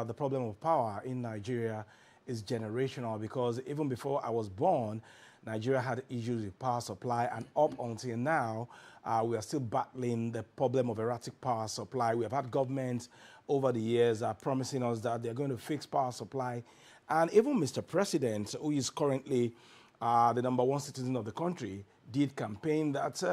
the problem of power in Nigeria is generational, because even before I was born, Nigeria had issues with power supply, and up until now, we are still battling the problem of erratic power supply. We have had governments over the years promising us that they're going to fix power supply. And even Mr. President, who is currently the #1 citizen of the country, did campaign that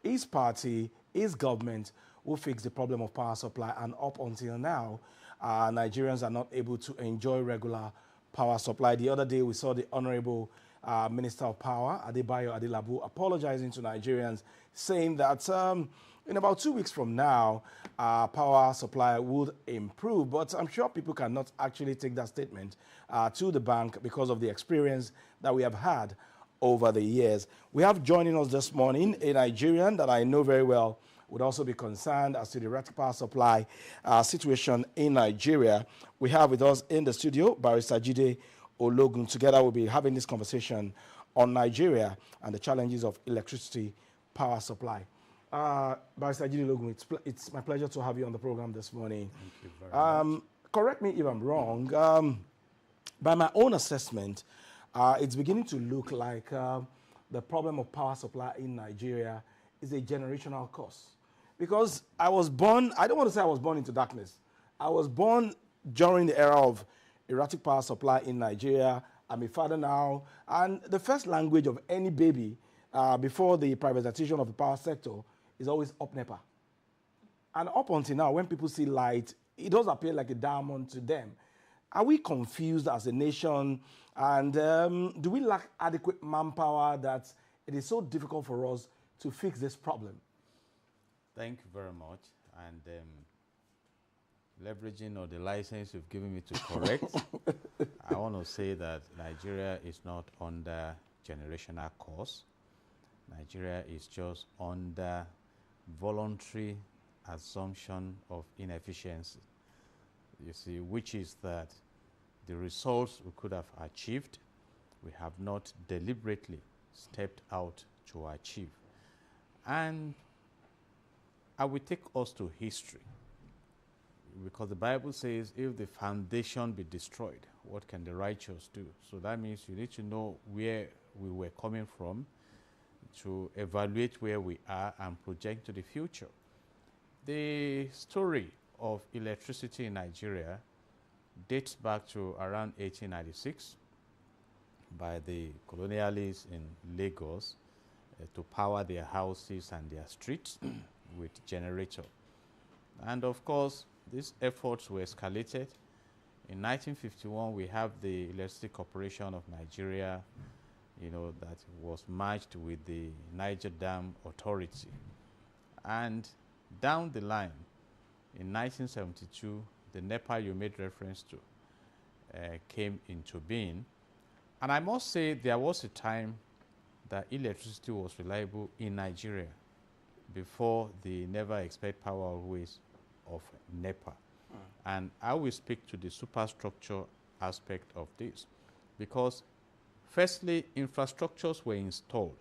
his party, his government will fix the problem of power supply. And up until now, Nigerians are not able to enjoy regular power supply. The other day, we saw the Honorable Minister of Power, Adebayo Adelabu, apologizing to Nigerians, saying that in about 2 weeks from now, power supply would improve. But I'm sure people cannot actually take that statement to the bank because of the experience that we have had over the years. We have joining us this morning a Nigerian that I know very well would also be concerned as to the erratic power supply situation in Nigeria. We have with us in the studio Barrister Jide Ologun. Together we'll be having this conversation on Nigeria and the challenges of electricity power supply. Barrister Jide Ologun, it's my pleasure to have you on the program this morning. Thank you very much. Correct me if I'm wrong. By my own assessment, it's beginning to look like the problem of power supply in Nigeria is a generational cause. Because I was born, I don't want to say I was born into darkness. I was born during the era of erratic power supply in Nigeria. I'm a father now. And the first language of any baby before the privatization of the power sector is always up NEPA. And up until now, when people see light, it does appear like a diamond to them. Are we confused as a nation? And do we lack adequate manpower that it is so difficult for us to fix this problem? Thank you very much. And leveraging on the license you've given me to correct, I want to say that Nigeria is not under generational cause. Nigeria is just under voluntary assumption of inefficiency. You see, which is that the results we could have achieved, we have not deliberately stepped out to achieve. And I will take us to history, because the Bible says, if the foundation be destroyed, what can the righteous do? So that means you need to know where we were coming from to evaluate where we are and project to the future. The story of electricity in Nigeria dates back to around 1896 by the colonialists in Lagos to power their houses and their streets with generator. And of course, these efforts were escalated. In 1951, we have the Electricity Corporation of Nigeria, that was merged with the Niger Dam Authority. And down the line, in 1972, the NEPA you made reference to came into being. And I must say there was a time that electricity was reliable in Nigeria before the never expect power always of NEPA. And I will speak to the superstructure aspect of this, because firstly, infrastructures were installed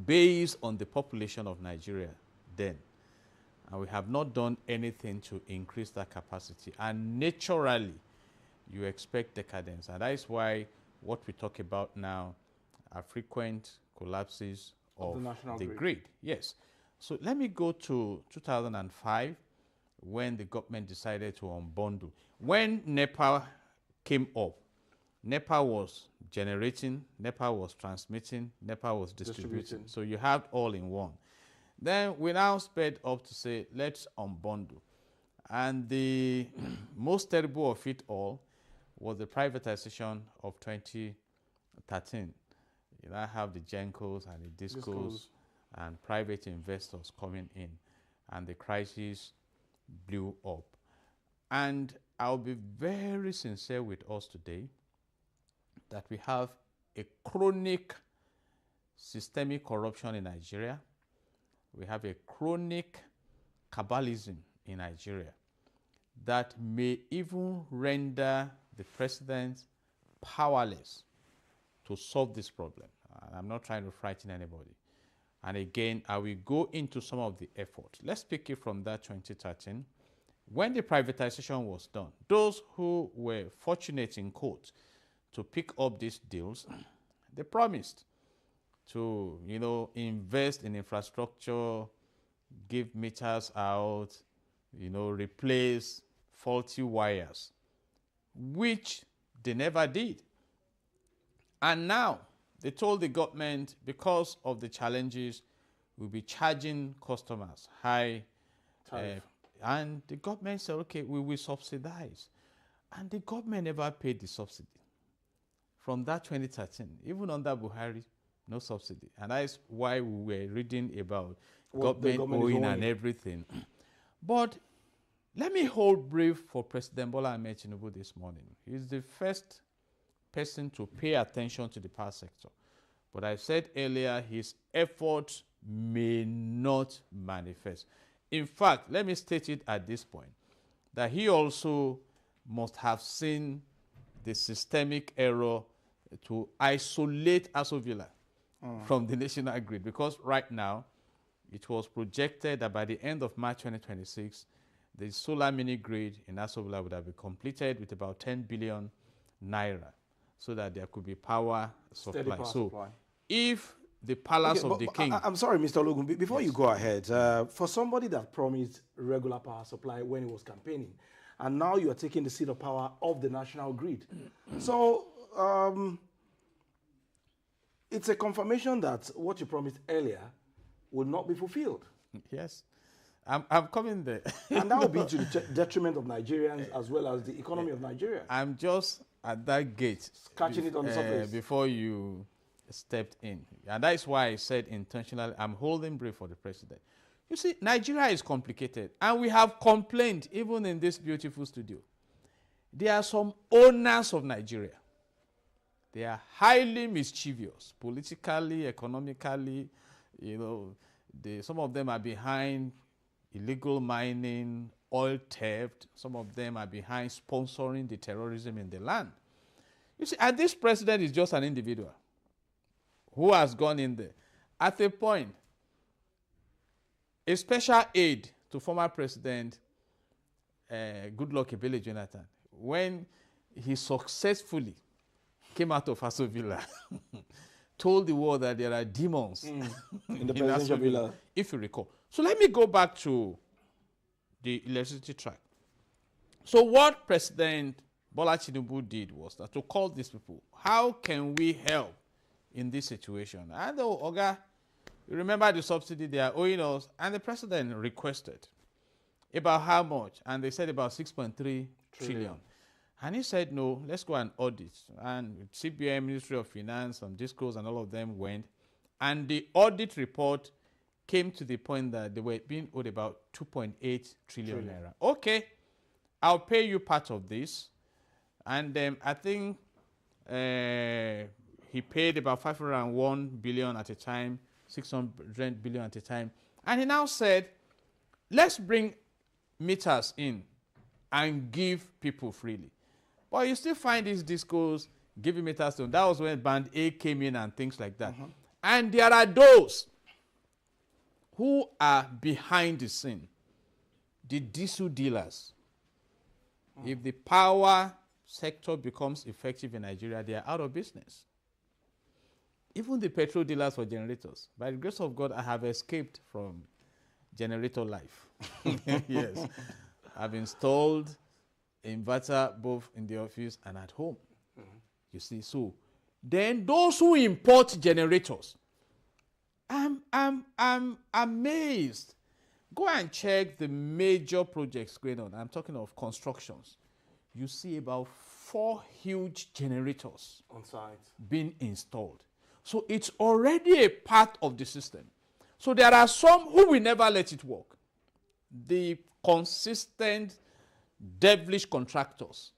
based on the population of Nigeria then. And we have not done anything to increase that capacity. And naturally, you expect decadence. And that is why what we talk about now are frequent collapses of the grid. Yes. So let me go to 2005, when the government decided to unbundle. When NEPA came up, NEPA was generating, NEPA was transmitting, NEPA was distributing. So you have all in one. Then we now sped up to say, let's unbundle. And the most terrible of it all was the privatization of 2013. You now have the Gencos and the Discos and private investors coming in, and the crisis blew up. And I'll be very sincere with us today that we have a chronic systemic corruption in Nigeria. We have a chronic cabalism in Nigeria that may even render the president powerless to solve this problem. I'm not trying to frighten anybody. And again, I will go into some of the efforts. Let's pick it from that 2013. when the privatization was done, those who were fortunate in quote to pick up these deals, they promised to, invest in infrastructure, give meters out, replace faulty wires, which they never did. And now they told the government, because of the challenges, we'll be charging customers high and the government said, okay, we will subsidize. And the government never paid the subsidy. From that 2013, even under Buhari, no subsidy. And that's why we were reading about government owing and everything. But let me hold brief for President Bola Ahmed Tinubu this morning. He's the first person to pay attention to the power sector. But I said earlier, his efforts may not manifest. In fact, let me state it at this point, that he also must have seen the systemic error to isolate Aso Villa from the national grid, because right now it was projected that by the end of March 2026, the solar mini grid in Aso Villa would have been completed with about 10 billion naira so that there could be power supply. Supply. If the palace of the king... I'm sorry, Mr. Ologun, before you go ahead, for somebody that promised regular power supply when he was campaigning, and now you are taking the seat of power of the national grid. So it's a confirmation that what you promised earlier will not be fulfilled. Yes, I'm coming there. And that will be to the detriment of Nigerians as well as the economy of Nigeria. I'm just at that gate. Catching it on the surface. Before you stepped in. And that is why I said intentionally, I'm holding brief for the president. You see, Nigeria is complicated. And we have complained, even in this beautiful studio. There are some owners of Nigeria. They are highly mischievous, politically, economically. Some of them are behind illegal mining, oil theft. Some of them are behind sponsoring the terrorism in the land. You see, and this president is just an individual who has gone in there. At a point, a special aide to former President Goodluck Ebele Jonathan, when he successfully came out of Aso Villa, told the world that there are demons in the presidential villa, if you recall. So let me go back to the electricity track. So what President Bola Tinubu did was that to call these people, how can we help in this situation? And Oga, you remember the subsidy they are owing us, and the president requested about how much, and they said about 6.3 trillion. And he said, no, let's go and audit. And CBN, Ministry of Finance, and Discos, and all of them went. And the audit report came to the point that they were being owed about 2.8 trillion naira. Okay, I'll pay you part of this. And I think he paid about 501 billion at a time, 600 billion at a time. And he now said, let's bring meters in and give people freely. But you still find these discos giving meters to them. That was when Band A came in and things like that. And there are those who are behind the scene, the diesel dealers. If the power sector becomes effective in Nigeria, they are out of business. Even the petrol dealers for generators. By the grace of God, I have escaped from generator life. Yes. I've installed inverter both in the office and at home. You see, so then those who import generators, I'm amazed. Go and check the major projects going on. I'm talking of constructions. You see about 4 huge generators on site being installed. So it's already a part of the system. So there are some who will never let it work. The consistent, devilish contractors,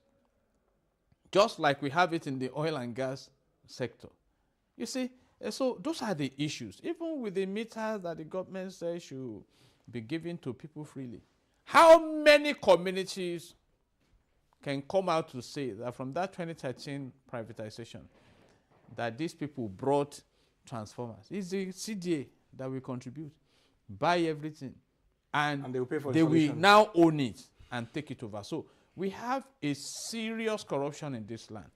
just like we have it in the oil and gas sector. You see, so those are the issues. Even with the meters that the government says should be given to people freely. How many communities can come out to say that from that 2013 privatization, that these people brought transformers? It's the CDA that will contribute, buy everything, and they will pay for they will now own it. and take it over. So we have a serious corruption in this land.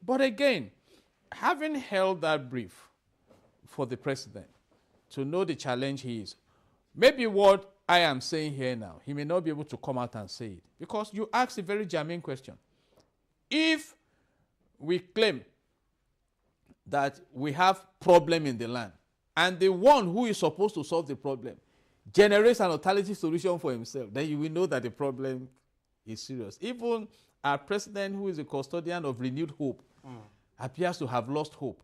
But again, having held that brief for the president to know the challenge he is, maybe what I am saying here now, he may not be able to come out and say it. Because you asked a very germane question. If we claim that we have problem in the land, and the one who is supposed to solve the problem generates an alternative solution for himself, then you will know that the problem is serious. Even our president, who is a custodian of renewed hope, appears to have lost hope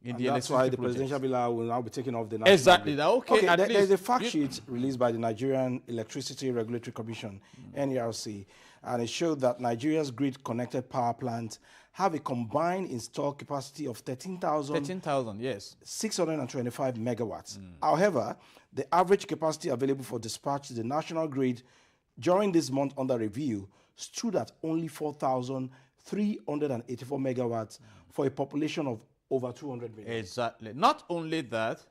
in and the that's why the projects. presidential bill will now be taken off the national Exactly. grid. That, okay, at there's least a fact sheet released by the Nigerian Electricity Regulatory Commission, NERC, and it showed that Nigeria's grid-connected power plants have a combined installed capacity of 13,000, yes. 625 megawatts. However, the average capacity available for dispatch to the national grid during this month under review stood at only 4,384 megawatts for a population of over 200 million. Exactly. Not only that,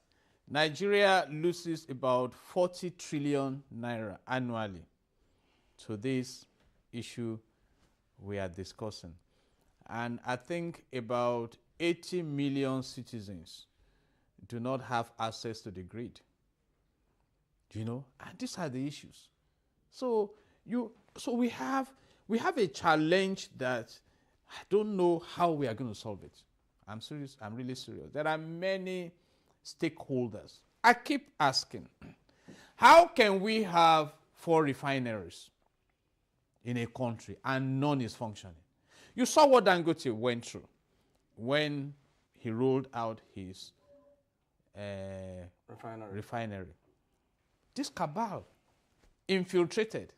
Nigeria loses about 40 trillion naira annually to this issue we are discussing. And I think about 80 million citizens do not have access to the grid. Do you know? And these are the issues. So we have a challenge that I don't know how we are going to solve it. I'm serious. I'm really serious. There are many stakeholders. I keep asking, how can we have 4 refineries in a country and none is functioning? You saw what Dangote went through when he rolled out his refinery. This cabal infiltrated.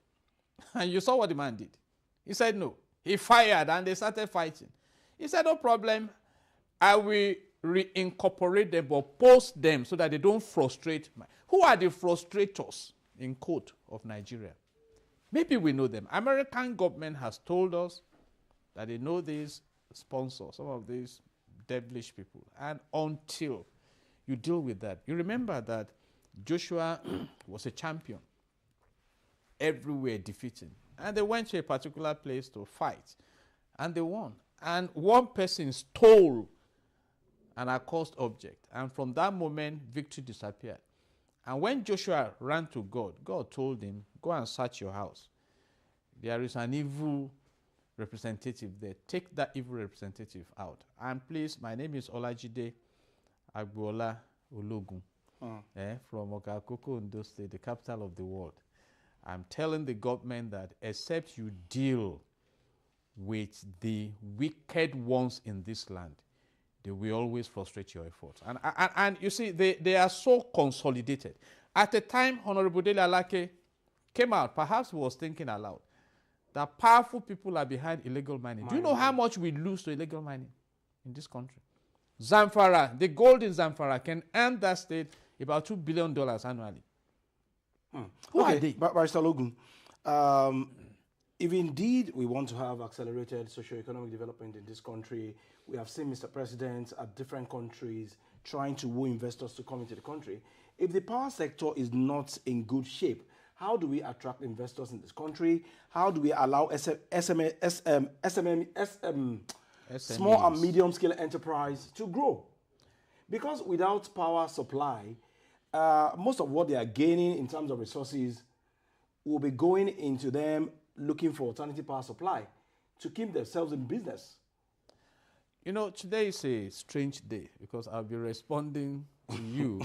And you saw what the man did. He said no. He fired and they started fighting. He said, no problem. I will reincorporate them but post them so that they don't frustrate. Who are the frustrators, in quote, of Nigeria? Maybe we know them. American government has told us that they know these sponsors, some of these devilish people. And until you deal with that, you remember that Joshua was a champion, everywhere defeating. And they went to a particular place to fight, and they won. And one person stole an accursed object, and from that moment, victory disappeared. And when Joshua ran to God, God told him, go and search your house. There is an evil representative there. Take that evil representative out. And please, my name is Jide Ologun from Okakoko, Ondo State, the capital of the world. I'm telling the government that except you deal with the wicked ones in this land, they will always frustrate your efforts. And you see, they are so consolidated. At the time, Honorable Dele Alake came out, perhaps he was thinking aloud, that powerful people are behind illegal mining. Do you know how much we lose to illegal mining in this country? Zamfara, the gold in Zamfara can earn that state about $2 billion annually. Who are they? Barrister Ologun, if indeed we want to have accelerated socio-economic development in this country, we have seen Mr. President at different countries trying to woo investors to come into the country. If the power sector is not in good shape, how do we attract investors in this country? How do we allow small and medium-scale enterprise to grow? Because without power supply, most of what they are gaining in terms of resources will be going into them looking for alternative power supply to keep themselves in business. You know, today is a strange day because I'll be responding to you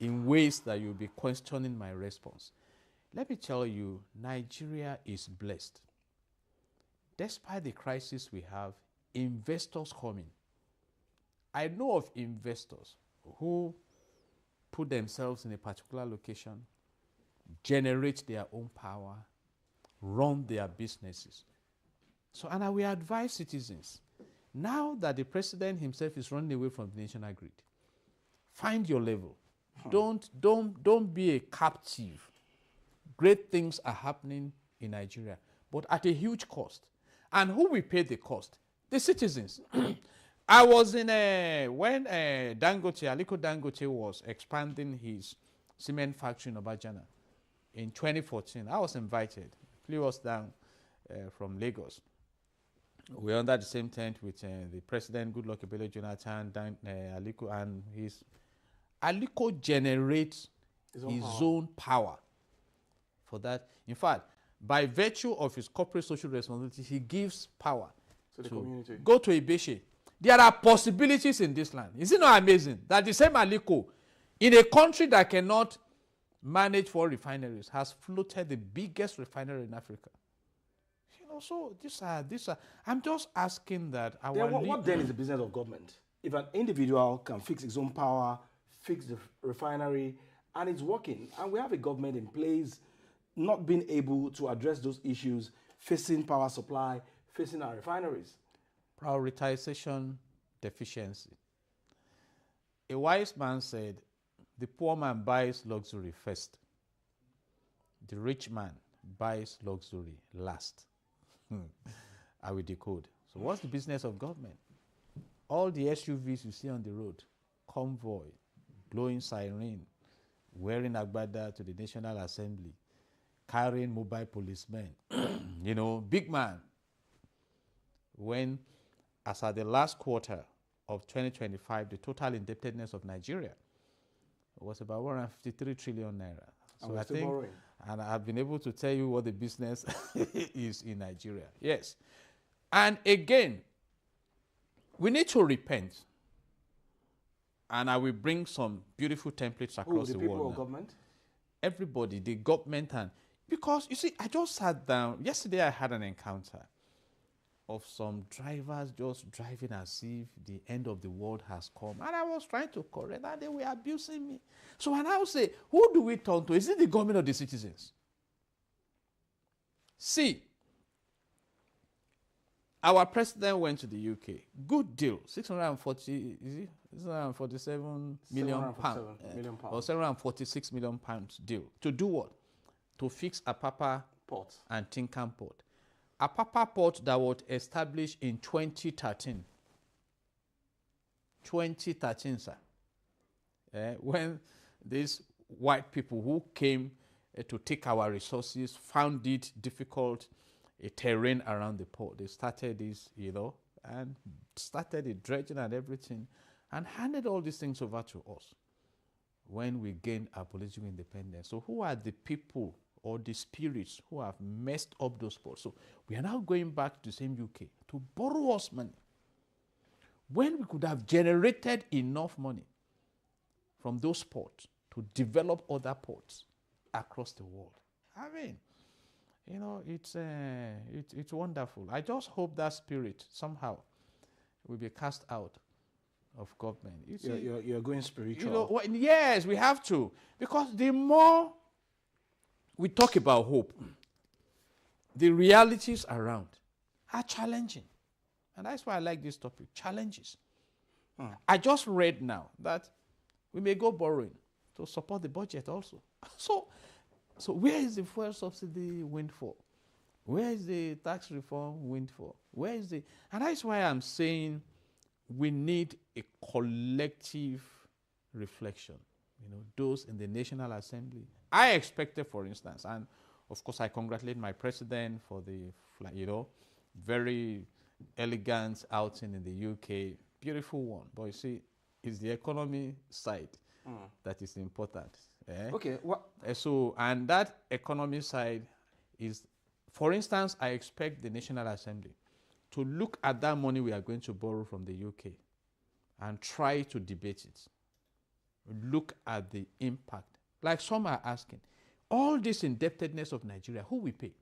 in ways that you'll be questioning my response. Let me tell you, Nigeria is blessed. Despite the crisis we have, investors coming. I know of investors who put themselves in a particular location, generate their own power, run their businesses. So, and I will advise citizens, now that the president himself is running away from the national grid, find your level. Don't be a captive. Great things are happening in Nigeria, but at a huge cost. And who will pay the cost? The citizens. I was in when Aliko Dangote was expanding his cement factory in Obajana in 2014. I was invited. flew us down from Lagos. We're under the same tent with the president, Goodluck Ebele Jonathan, Aliko, and Aliko generates his own power for that. In fact, by virtue of his corporate social responsibility, he gives power to the community. Go to Ibeshe. There are possibilities in this land. Is it not amazing that the same Aliko, in a country that cannot manage 4 refineries, has floated the biggest refinery in Africa? You know, so these are. I'm just asking that our. Then what then is the business of government? If an individual can fix his own power, fix the refinery, and it's working, and we have a government in place not being able to address those issues, facing power supply, facing our refineries. Prioritization deficiency. A wise man said, the poor man buys luxury first. The rich man buys luxury last. I will decode. So what's the business of government? All the SUVs you see on the road, convoy, blowing siren, wearing agbada to the National Assembly, carrying mobile policemen, you know, big man. When, as at the last quarter of 2025, the total indebtedness of Nigeria was about 153 trillion naira. So I think, borrowing. And I've been able to tell you what the business is in Nigeria. Yes. And again, we need to repent. And I will bring some beautiful templates across the world. People or government? Everybody, the government. And because, you see, I just sat down. Yesterday I had an encounter of some drivers just driving as if the end of the world has come. And I was trying to correct that. They were abusing me. So I now say, who do we turn to? Is it the government or the citizens? See, our president went to the UK. Good deal. 647 million pounds. Or 746 million pounds deal. To do what? To fix Apapa Port and Tinkan Port. Apapa Port that was established in 2013. 2013, sir. When these white people who came to take our resources found it difficult, a terrain around the port. They started this, you know, and started the dredging and everything, and handed all these things over to us when we gained our political independence. So who are the people or the spirits who have messed up those ports? So we are now going back to the same UK to borrow us money when we could have generated enough money from those ports to develop other ports across the world. I mean, you know, it's wonderful. I just hope that spirit somehow will be cast out of government. You're going spiritual. You know, well, yes, we have to. Because the more we talk about hope, the realities around are challenging. And that's why I like this topic, challenges. I just read now that we may go borrowing to support the budget also. So where is the fuel subsidy windfall? Where is the tax reform windfall? Where is the... And that's why I'm saying we need a collective reflection. You know, those in the National Assembly. I expected, for instance, and of course I congratulate my president for the, you know, very elegant outing in the UK. Beautiful one. But you see, it's the economy side that is important. Okay. So, and that economy side is, for instance, I expect the National Assembly to look at that money we are going to borrow from the UK and try to debate it. Look at the impact. Like some are asking, all this indebtedness of Nigeria, who will pay?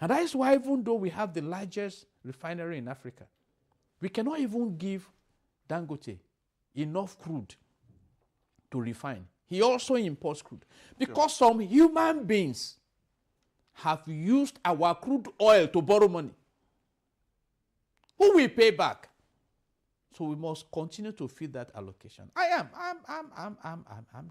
And that is why even though we have the largest refinery in Africa, we cannot even give Dangote enough crude to refine. He also imports crude. Because some human beings have used our crude oil to borrow money. Who will pay back? So we must continue to feed that allocation. I'm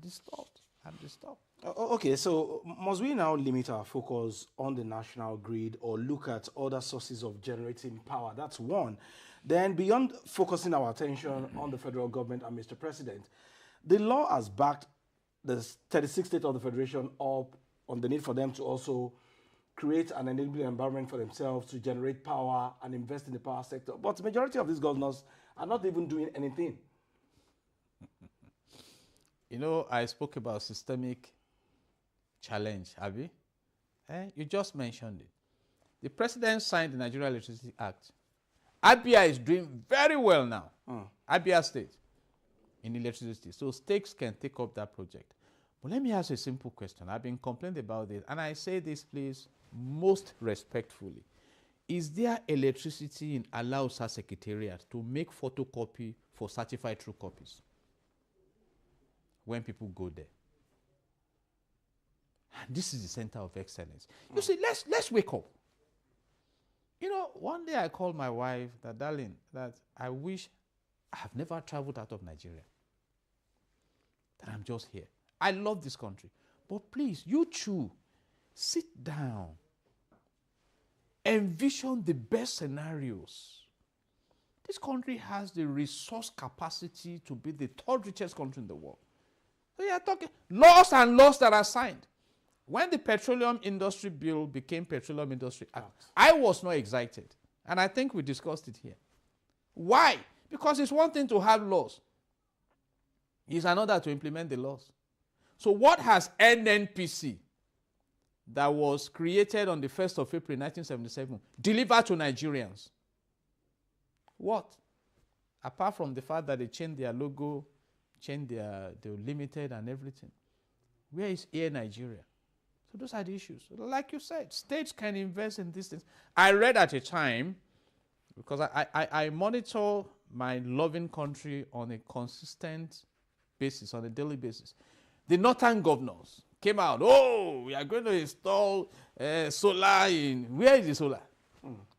disturbed. I'm disturbed. Okay, so must we now limit our focus on the national grid or look at other sources of generating power? That's one. Then beyond focusing our attention on the federal government and Mr. President, the law has backed the 36 states of the Federation up on the need for them to also create an enabling environment for themselves to generate power and invest in the power sector. But the majority of these governors are not even doing anything. You know, I spoke about systemic challenge, Abi. You just mentioned it. The president signed the Nigeria Electricity Act. Abia is doing very well now. Abia State in electricity. So states can take up that project. But let me ask a simple question. I've been complaining about this, and I say this, please, most respectfully. Is there electricity in Alausa Secretariat to make photocopy for certified true copies when people go there? And this is the center of excellence. You see, let's wake up. You know, one day I called my wife that, darling, that I wish I have never traveled out of Nigeria. That I'm just here. I love this country. But please, you too, sit down. Envision the best scenarios. This country has the resource capacity to be the third richest country in the world. So you are talking laws and laws that are signed. When the Petroleum Industry Bill became Petroleum Industry Act, I was not excited. And I think we discussed it here. Why? Because it's one thing to have laws. It's another to implement the laws. So what has NNPC that was created on the 1st of April 1977 delivered to Nigerians? What? Apart from the fact that they changed their logo, changed their limited and everything. Where is Air Nigeria? So those are the issues. Like you said, states can invest in these things. I read at a time, because I monitor my loving country on a consistent basis, on a daily basis. The northern governors came out, oh, we are going to install solar in, where is the solar?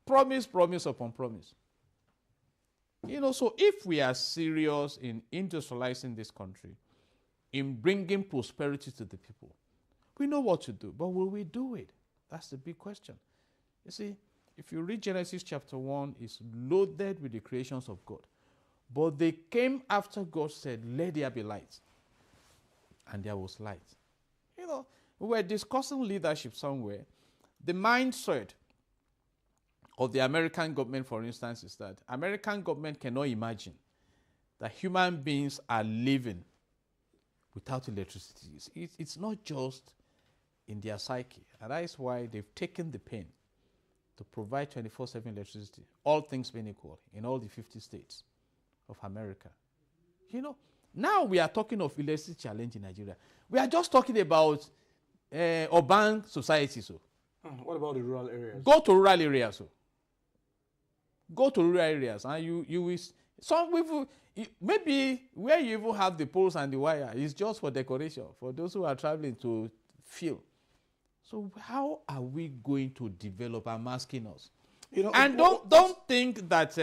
Promise, promise upon promise. You know, so if we are serious in industrializing this country, in bringing prosperity to the people, we know what to do, but will we do it? That's the big question. You see, if you read Genesis chapter 1, it's loaded with the creations of God. But they came after God said, let there be light. And there was light. You know, we were discussing leadership somewhere. The mindset of the American government, for instance, is that American government cannot imagine that human beings are living without electricity. It's not just in their psyche. And that is why they've taken the pain to provide 24/7 electricity, all things being equal, in all the 50 states of America. You know, now we are talking of electricity challenge in Nigeria. We are just talking about urban society. So, what about the rural areas? Go to rural areas. So, go to rural areas, and you will. Some people, maybe where you even have the poles and the wire is just for decoration for those who are traveling to feel. So how are we going to develop? I'm asking us. You know, and don't think that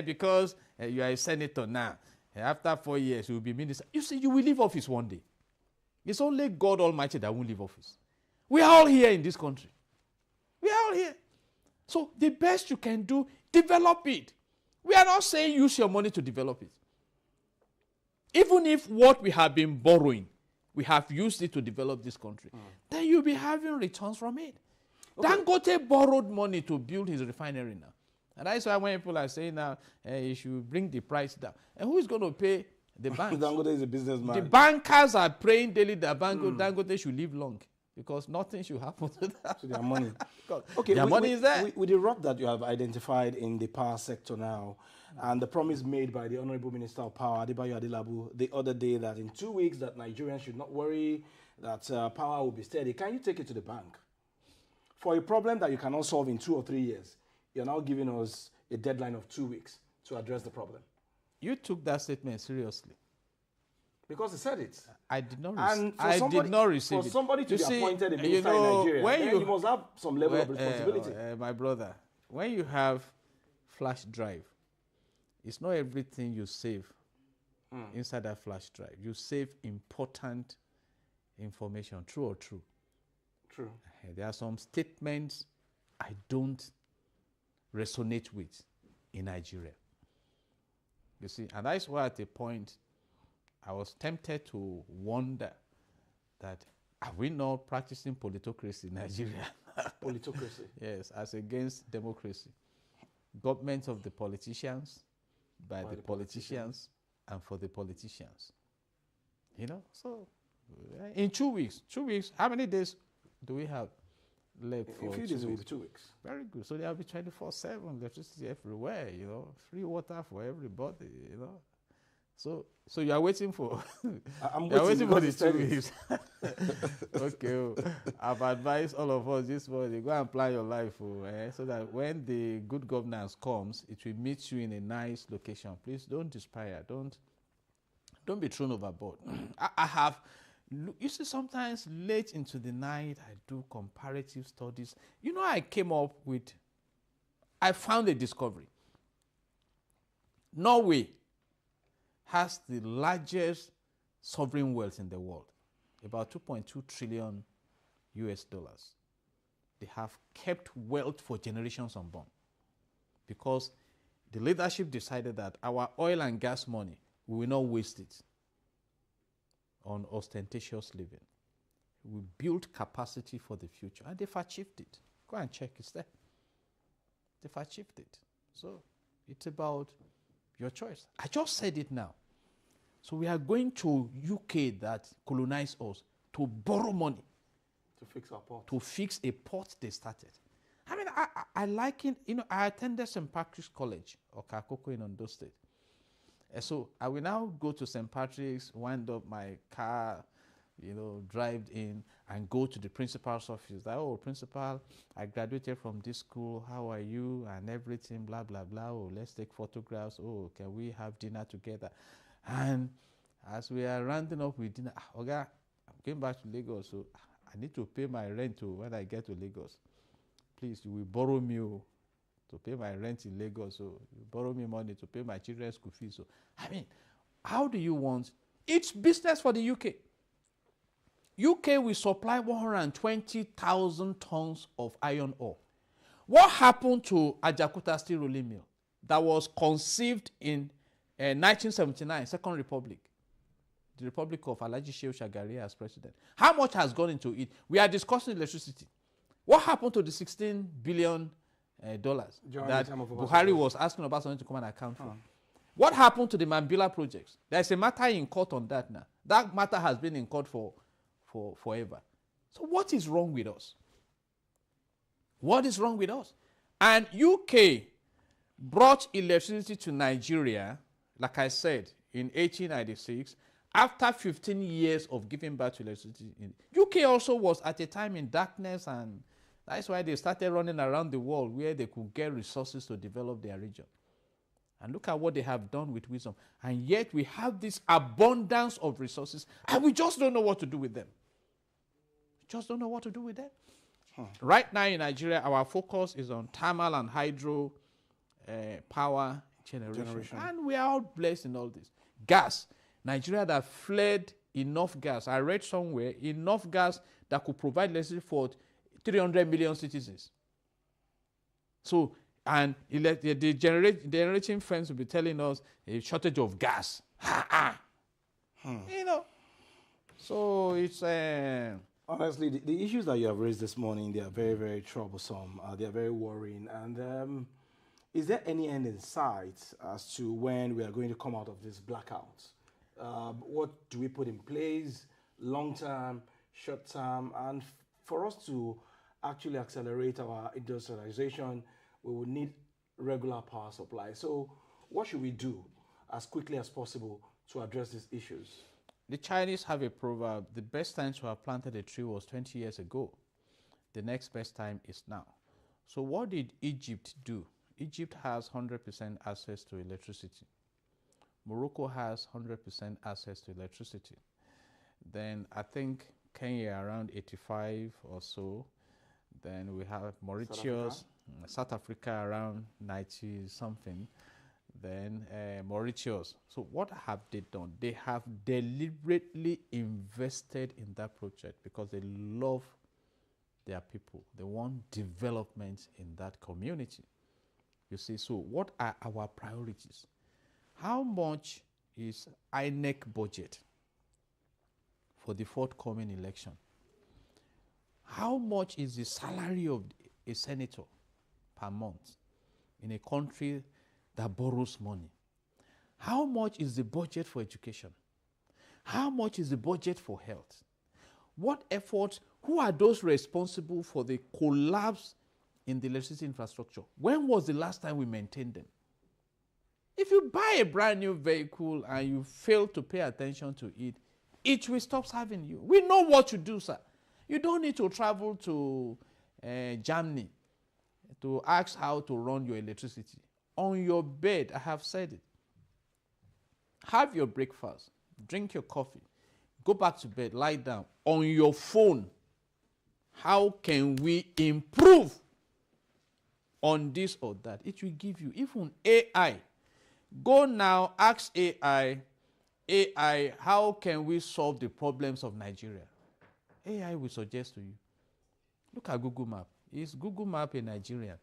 because you are a senator now, after 4 years you will be minister. You see, you will leave office one day. It's only God Almighty that won't leave office. We are all here in this country. We are all here. So the best you can do, develop it. We are not saying use your money to develop it. Even if what we have been borrowing, we have used it to develop this country, then you'll be having returns from it. Okay. Dangote borrowed money to build his refinery now. And that's why when people are saying now, you should bring the price down. And who is going to pay the banks? Dangote is a businessman. The bankers are praying daily that Dangote should live long, because nothing should happen to that. So their money. Okay, their money is there. With the rot that you have identified in the power sector now, and the promise made by the Honorable Minister of Power, Adebayo Adelabu, the other day that in 2 weeks that Nigerians should not worry, that power will be steady. Can you take it to the bank? For a problem that you cannot solve in 2 or 3 years, you're now giving us a deadline of 2 weeks to address the problem. You took that statement seriously. Because he said it. I did not receive it. For somebody to be appointed a minister in Nigeria, you must have some level of responsibility. My brother, when you have flash drive, it's not everything you save inside that flash drive. You save important information, true or true. True. There are some statements I don't resonate with in Nigeria. You see, and that's why at a point I was tempted to wonder that are we not practicing politocracy in Nigeria? Politocracy. Yes, as against democracy. Government of the politicians, by the politicians, and for the politicians. You know, so in 2 weeks, how many days do we have left for? In a few days, it will be 2 weeks. Very good. So there'll be 24/7 electricity everywhere, you know, free water for everybody, you know. So you are waiting for I'm waiting for the because 2 weeks. Okay. I've advised all of us this morning, go and plan your life, so that when the good governance comes, it will meet you in a nice location. Please don't despair. Don't be thrown overboard. I have, you see, sometimes late into the night, I do comparative studies. You know, I found a discovery. Norway has the largest sovereign wealth in the world, about 2.2 trillion US dollars. They have kept wealth for generations unborn because the leadership decided that our oil and gas money, we will not waste it on ostentatious living. We build capacity for the future, and they've achieved it. Go and check, it's there. They've achieved it. So it's about your choice. I just said it now. So we are going to UK that colonized us to borrow money. To fix our port. To fix a port they started. I mean, I like it. You know, I attended St. Patrick's College, or Kakoko in Ondo State. So I will now go to St. Patrick's, wind up my car, you know, drive in and go to the principal's office. Like, oh, principal, I graduated from this school. How are you? And everything, blah, blah, blah. Oh, let's take photographs. Oh, can we have dinner together? And as we are rounding up with dinner, okay, I'm going back to Lagos, so I need to pay my rent too when I get to Lagos. Please, you will borrow me to pay my rent in Lagos, so you borrow me money to pay my children's school fees. So, I mean, how do you want? It's business for the UK. UK will supply 120,000 tons of iron ore. What happened to Ajakuta Steel Rolling Mill that was conceived in 1979, Second Republic, the Republic of Alhaji Shehu Shagari as president? How much has gone into it? We are discussing electricity. What happened to the $16 billion that Buhari was asking Obasanjo to come and account for? What happened to the Mambila projects? There's a matter in court on that now. That matter has been in court for forever. So what is wrong with us? What is wrong with us? And UK brought electricity to Nigeria, like I said, in 1896, after 15 years of giving back to electricity. UK also was at a time in darkness, and that's why they started running around the world where they could get resources to develop their region. And look at what they have done with wisdom. And yet we have this abundance of resources, and we just don't know what to do with them. We just don't know what to do with them. Right now in Nigeria, our focus is on thermal and hydro power generation. And we are all blessed in all this. Gas. Nigeria that fled enough gas. I read somewhere, enough gas that could provide electricity for 300 million citizens. So, and the generating firms will be telling us a shortage of gas. You know. So it's... Honestly, the issues that you have raised this morning, they are very, very troublesome. They are very worrying. And is there any end in sight as to when we are going to come out of this blackout? What do we put in place, long-term, short-term? And for us to actually accelerate our industrialization, we will need regular power supply. So what should we do as quickly as possible to address these issues? The Chinese have a proverb: the best time to have planted a tree was 20 years ago. The next best time is now. So what did Egypt do? Egypt has 100% access to electricity. Morocco has 100% access to electricity. Then I think Kenya around 85 or so. Then we have Mauritius, South Africa around 90 something. Then Mauritius. So what have they done? They have deliberately invested in that project because they love their people. They want development in that community. You see, so what are our priorities? How much is INEC budget for the forthcoming election? How much is the salary of a senator per month in a country that borrows money? How much is the budget for education? How much is the budget for health? What efforts, who are those responsible for the collapse in the electricity infrastructure? When was the last time we maintained them? If you buy a brand new vehicle and you fail to pay attention to it, it will stop serving you. We know what to do, sir. You don't need to travel to Germany to ask how to run your electricity. On your bed, I have said it. Have your breakfast, drink your coffee, go back to bed, lie down. On your phone, how can we improve on this or that? It will give you, even AI. Go now, ask AI, how can we solve the problems of Nigeria? AI will suggest to you. Look at Google Map. Is Google Map a Nigerian?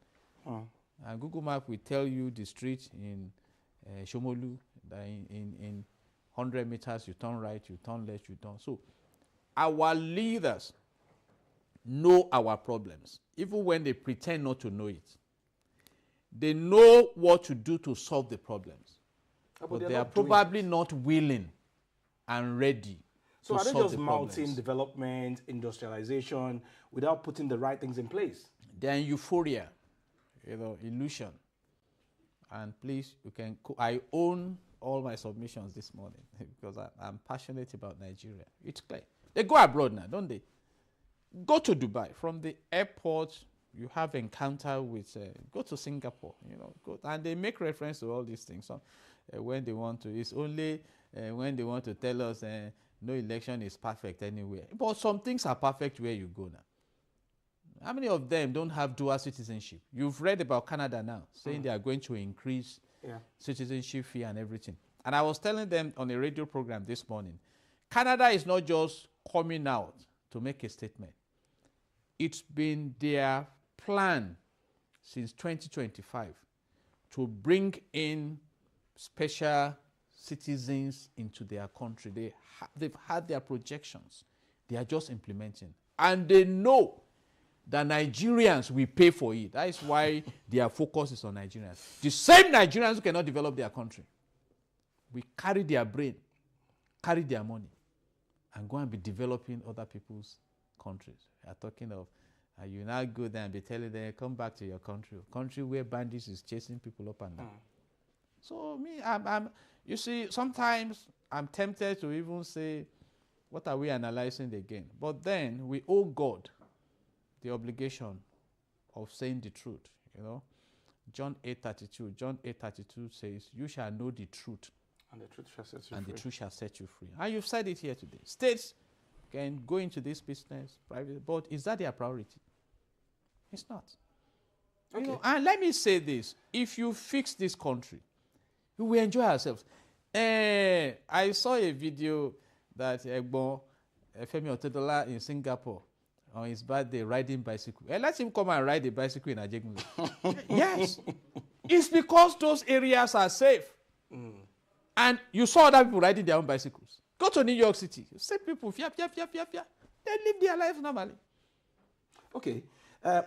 And Google Map will tell you the street in Shomolu, that in 100 meters, you turn right, you turn left, you turn. So our leaders know our problems, even when they pretend not to know it. They know what to do to solve the problems. But they are probably not willing and ready. So are they just mounting development, industrialization, without putting the right things in place? They're in euphoria, illusion. And please, I own all my submissions this morning because I'm passionate about Nigeria. It's clear. They go abroad now, don't they? Go to Dubai. From the airport, you have encounter with, go to Singapore, and they make reference to all these things. So, when they want to, it's only when they want to tell us no election is perfect anywhere. But some things are perfect where you go now. How many of them don't have dual citizenship? You've read about Canada now, saying they are going to increase citizenship fee and everything. And I was telling them on a radio program this morning, Canada is not just coming out to make a statement. It's been their plan since 2025 to bring in special citizens into their country. They've had their projections. They are just implementing. And they know that Nigerians will pay for it. That is why their focus is on Nigerians. The same Nigerians who cannot develop their country will carry their brain, carry their money, and go and be developing other people's countries. We are talking of, you now go there and be telling them, come back to your country where bandits is chasing people up and down. So me, you see, sometimes I'm tempted to even say, what are we analyzing again? But then we owe God the obligation of saying the truth, John 8:32. John 8:32 says, you shall know the truth. And the truth shall set you free. And the truth shall set you free. And you've said it here today. States can go into this business, private, but is that their priority? It's not. Okay. And let me say this. If you fix this country, we will enjoy ourselves. I saw a video that Femi Otedola in Singapore on his birthday riding bicycle. Let him come and ride a bicycle in Ajegunle. Yes. It's because those areas are safe. And you saw other people riding their own bicycles. Go to New York City. You see people, they live their lives normally. Okay.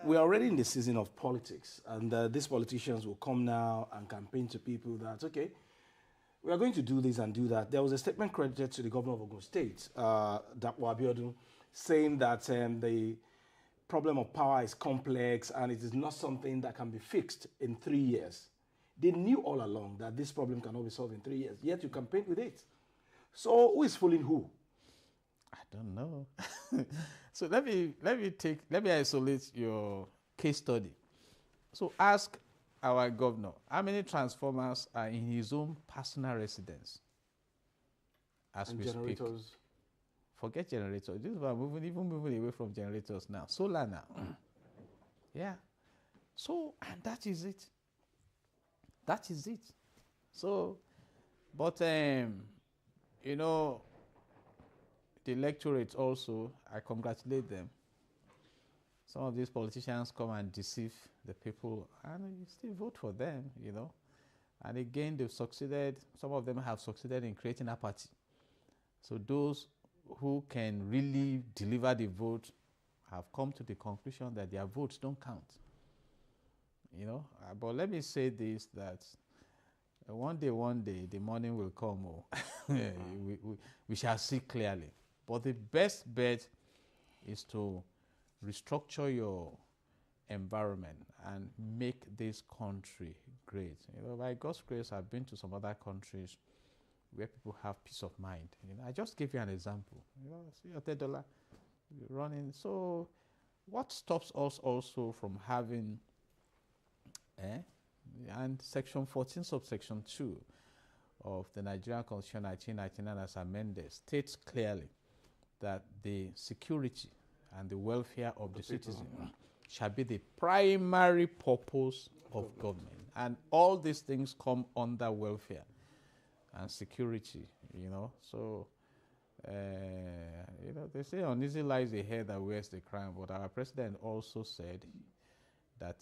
We're already in the season of politics. And these politicians will come now and campaign to people that, okay, we are going to do this and do that. There was a statement credited to the governor of Ogun State, Dapo Abiodun, saying that the problem of power is complex and it is not something that can be fixed in 3 years. They knew all along that this problem cannot be solved in 3 years, yet you campaigned with it. So who is fooling who? I don't know. So let me isolate your case study. So ask our governor, how many transformers are in his own personal residence as and we generators. Speak? Forget generators. This is about moving away from generators now. Solar now. Yeah. So, and that is it. That is it. So, but, the electorate also, I congratulate them. Some of these politicians come and deceive the people, and you still vote for them, And again, they've succeeded. Some of them have succeeded in creating apathy. So those who can really deliver the vote have come to the conclusion that their votes don't count. But let me say this, that one day, the morning will come. We shall see clearly. But the best bet is to restructure your environment and make this country great. By God's grace, I've been to some other countries where people have peace of mind. I just gave you an example. See your $10 running. So what stops us also from having and Section 14, subsection 2 of the Nigerian Constitution 1999 as amended states clearly that the security and the welfare of the citizen shall be the primary purpose of government. And all these things come under welfare and security, So, they say uneasy lies the head that wears the crown, but our president also said that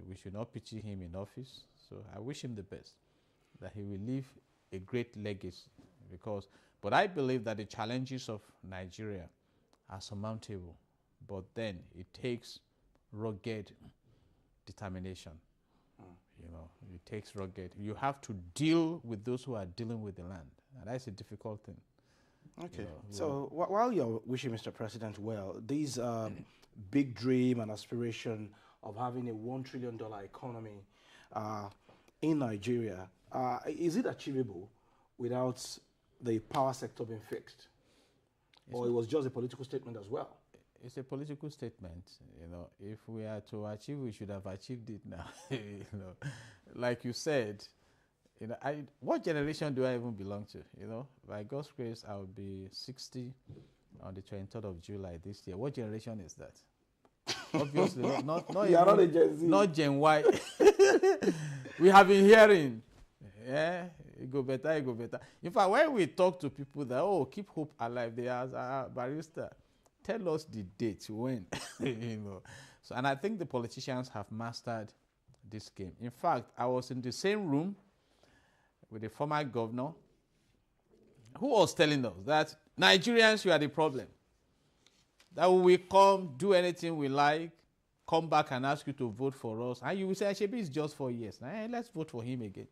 we should not pity him in office. So I wish him the best, that he will leave a great legacy. But I believe that the challenges of Nigeria are surmountable, but then it takes rugged determination. It takes rugged. You have to deal with those who are dealing with the land, and that's a difficult thing. Okay. So while you're wishing Mr. President well, these big dream and aspiration of having a $1 trillion economy in Nigeria, is it achievable without the power sector being fixed? Or it was just a political statement as well? It's a political statement. If we are to achieve, we should have achieved it now. Like you said, what generation do I even belong to? By God's grace, I will be 60 on the 23rd of July this year. What generation is that? Obviously, not not a Gen Z. Not Gen Y. We have been hearing, it go better, it go better. In fact, when we talk to people that, keep hope alive, they ask, barrister, tell us the date when, So, and I think the politicians have mastered this game. In fact, I was in the same room with the former governor who was telling us that Nigerians, you are the problem. That we come, do anything we like, come back and ask you to vote for us. And you will say, Shebi is just 4 years. Now, let's vote for him again.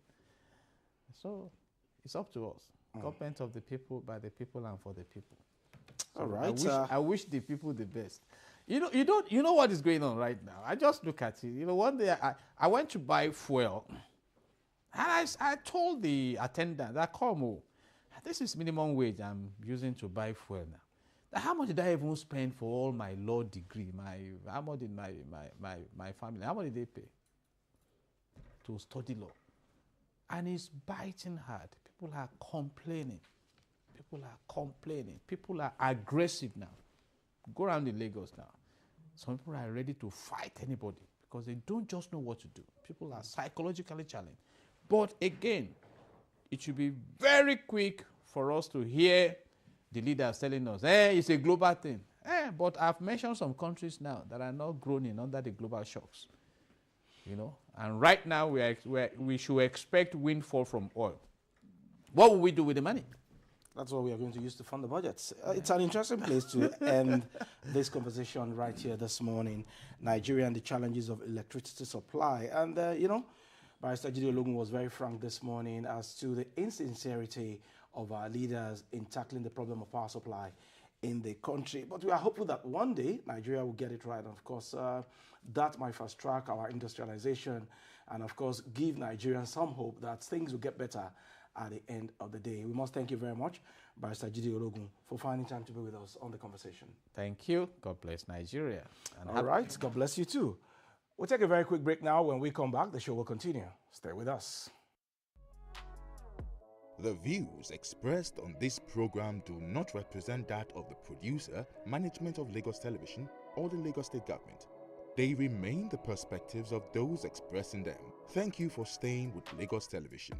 So it's up to us. Government of the people, by the people, and for the people. So all right. I wish the people the best. You know what is going on right now. I just look at it. One day I went to buy fuel, and I told the attendant that, come, this is minimum wage I'm using to buy fuel now. How much did I even spend for all my law degree? How much did my family, how much did they pay to study law? And it's biting hard. People are complaining. People are aggressive now. Go around in Lagos now. Some people are ready to fight anybody because they don't just know what to do. People are psychologically challenged. But again, it should be very quick for us to hear the leaders telling us, it's a global thing. But I've mentioned some countries now that are not groaning under the global shocks. And right now we should expect windfall from oil. What will we do with the money? That's what we are going to use to fund the budget. It's an interesting place to end this conversation right here this morning. Nigeria and the challenges of electricity supply. And, Barrister Jide Ologun was very frank this morning as to the insincerity of our leaders in tackling the problem of power supply in the country. But we are hopeful that one day Nigeria will get it right. And of course, that might fast track our industrialization and, of course, give Nigerians some hope that things will get better at the end of the day. We must thank you very much, Barrister Jide Ologun, for finding time to be with us on the conversation. Thank you. God bless Nigeria. And all right. God bless you too. We'll take a very quick break now. When we come back, the show will continue. Stay with us. The views expressed on this program do not represent that of the producer, management of Lagos Television, or the Lagos State Government. They remain the perspectives of those expressing them. Thank you for staying with Lagos Television.